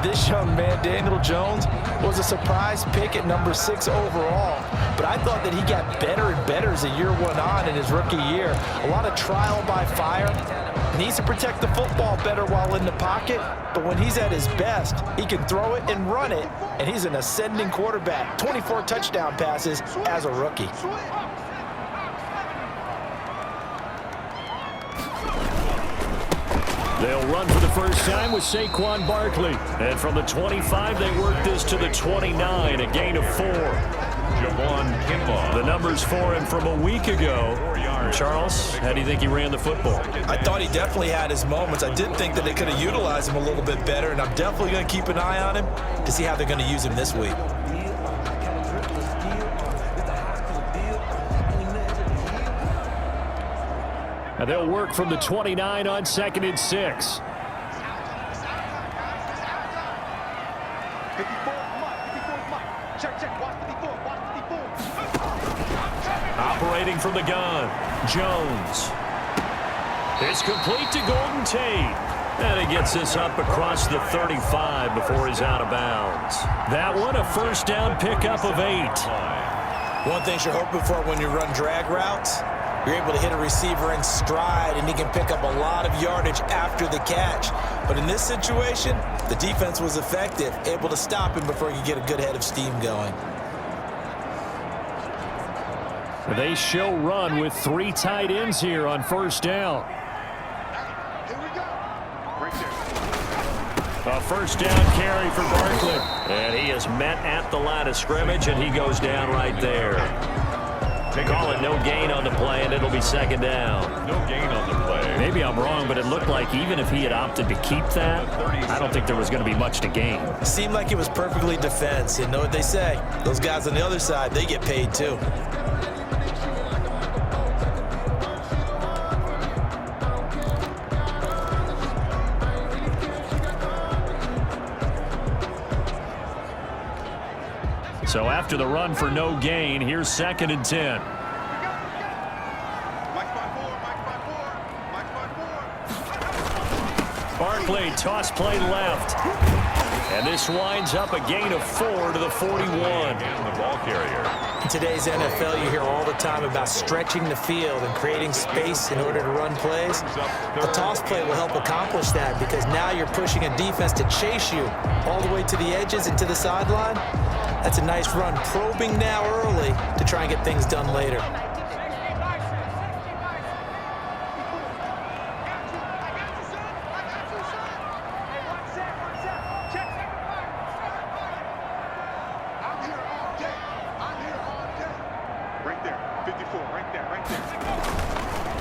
This young man, Daniel Jones, was a surprise pick at number 6 overall. But I thought that he got better and better as the year went on in his rookie year. A lot of trial by fire. Needs to protect the football better while in the pocket. But when he's at his best, he can throw it and run it. And he's an ascending quarterback. 24 touchdown passes as a rookie. They'll run for the first time with Saquon Barkley. And from the 25, they work this to the 29, a gain of 4. The numbers for him from a week ago. Charles, how do you think he ran the football? I thought he definitely had his moments. I did think that they could have utilized him a little bit better, and I'm definitely going to keep an eye on him to see how they're going to use him this week. And they'll work from the 29 on 2nd and 6. Operating from the gun, Jones. It's complete to Golden Tate. And he gets this up across the 35 before he's out of bounds. That one, a first down pickup of 8. One thing you're hoping for when you run drag routes, you're able to hit a receiver in stride, and he can pick up a lot of yardage after the catch. But in this situation, the defense was effective, able to stop him before he could get a good head of steam going. They show run with 3 tight ends here on first down. A first down carry for Barkley. And he is met at the line of scrimmage, and he goes down right there. Call it no gain on the play, and it'll be 2nd down. No gain on the play. Maybe I'm wrong, but it looked like even if he had opted to keep that, I don't think there was going to be much to gain. It seemed like it was perfectly defense. And know what they say? Those guys on the other side, they get paid too. So after the run for no gain, here's 2nd and 10. Barkley, toss play left. And this winds up a gain of 4 to the 41. The ball carrier. In today's NFL, you hear all the time about stretching the field and creating space in order to run plays. A toss play will help accomplish that because now you're pushing a defense to chase you all the way to the edges and to the sideline. That's a nice run, probing now early to try and get things done later.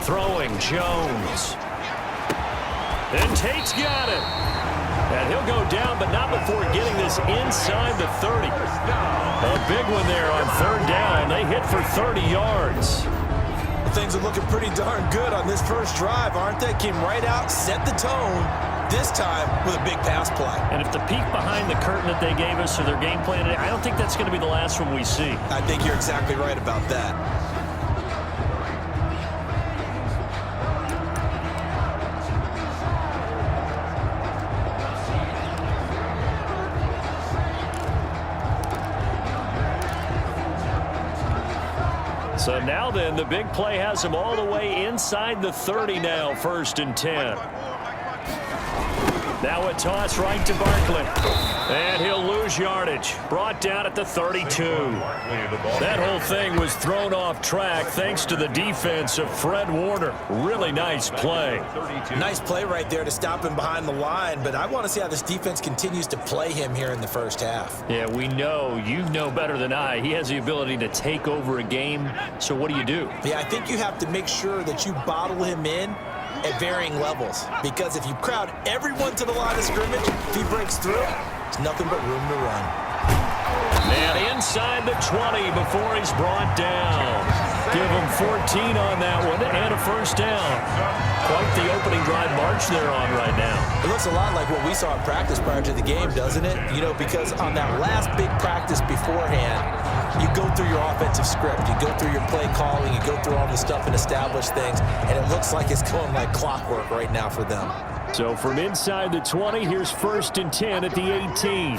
Throwing, Jones. And Tate's got it. And he'll go down, but not before getting this inside the 30. A big one there on 3rd down. They hit for 30 yards. Well, things are looking pretty darn good on this first drive, aren't they? Came right out, set the tone, this time with a big pass play. And if the peek behind the curtain that they gave us or their game plan, I don't think that's going to be the last one we see. I think you're exactly right about that. So now then, the big play has him all the way inside the 30 now, 1st and 10. Now a toss right to Barkley. And he'll lose yardage. Brought down at the 32. That whole thing was thrown off track thanks to the defense of Fred Warner. Really nice play. Nice play right there to stop him behind the line, but I want to see how this defense continues to play him here in the first half. Yeah, we know, you know better than I, he has the ability to take over a game. So what do? Yeah, I think you have to make sure that you bottle him in at varying levels, because if you crowd everyone to the line of scrimmage, if he breaks through, it's nothing but room to run. And inside the 20 before he's brought down. Give him 14 on that one and a first down. Quite the opening drive march they're on right now. It looks a lot like what we saw in practice prior to the game, doesn't it? You know, because on that last big practice beforehand, you go through your offensive script, you go through your play calling, you go through all the stuff and establish things, and it looks like it's going like clockwork right now for them. So from inside the 20, here's 1st and 10 at the 18.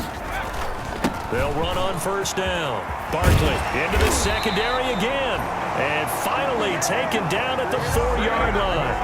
They'll run on 1st down. Barkley into the secondary again. And finally taken down at the 4-yard line.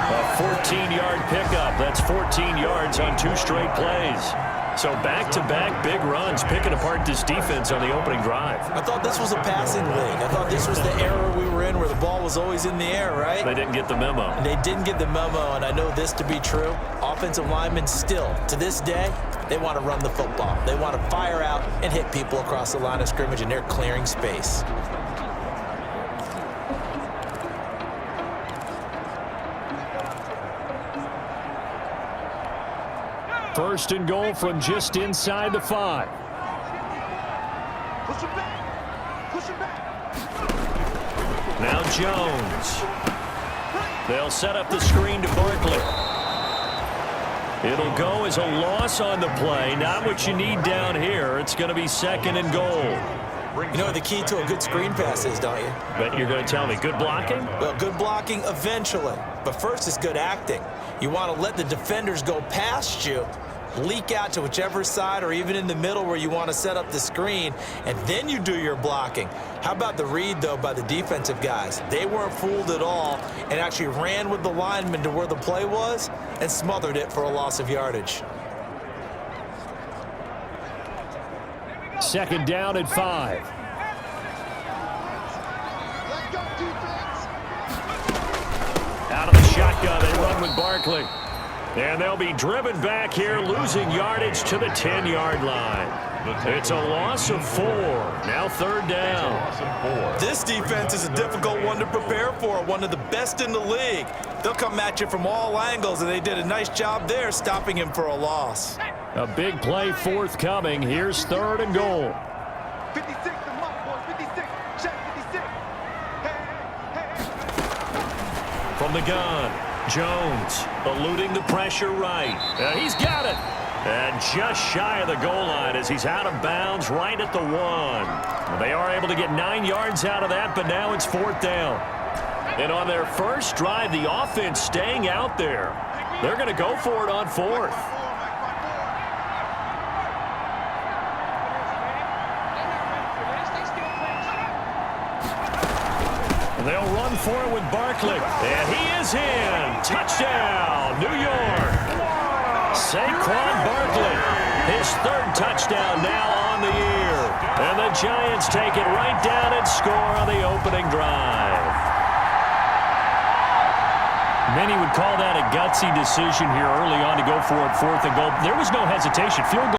A 14-yard pickup. That's 14 yards on 2 straight plays. So back-to-back big runs, picking apart this defense on the opening drive. I thought this was a passing league. I thought this was the era we were in where the ball was always in the air, right? They didn't get the memo. And they didn't get the memo, and I know this to be true. Offensive linemen still, to this day, they want to run the football. They want to fire out and hit people across the line of scrimmage, and they're clearing space. First and goal from just inside the 5. Push him back. Push him back. Now Jones. They'll set up the screen to Barkley. It'll go as a loss on the play. Not what you need down here. It's going to be 2nd and goal. You know what the key to a good screen pass is, don't you? But you're going to tell me, good blocking? Well, good blocking eventually. But first is good acting. You want to let the defenders go past you, leak out to whichever side or even in the middle where you want to set up the screen, and then you do your blocking. How about the read, though, by the defensive guys? They weren't fooled at all and actually ran with the lineman to where the play was and smothered it for a loss of yardage. 2nd down at 5. Let's go, defense. Out of the shotgun, they run with Barkley. And they'll be driven back here, losing yardage to the 10-yard line. It's a loss of 4. Now 3rd down. This defense is a difficult one to prepare for, one of the best in the league. They'll come at you from all angles, and they did a nice job there stopping him for a loss. A big play forthcoming. Here's 3rd and goal. 56, the mark, boys. 56. Check 56. Hey. From the gun, Jones eluding the pressure right. He's got it. And just shy of the goal line as he's out of bounds right at the 1. They are able to get 9 yards out of that, but now it's 4th down. And on their first drive, the offense staying out there. They're going to go for it on 4th. They'll run for it with Barkley. And he is in. Touchdown, New York. Saquon Barkley. His 3rd touchdown now on the year. And the Giants take it right down and score on the opening drive. Many would call that a gutsy decision here early on to go for it 4th and goal. There was no hesitation. Field goal.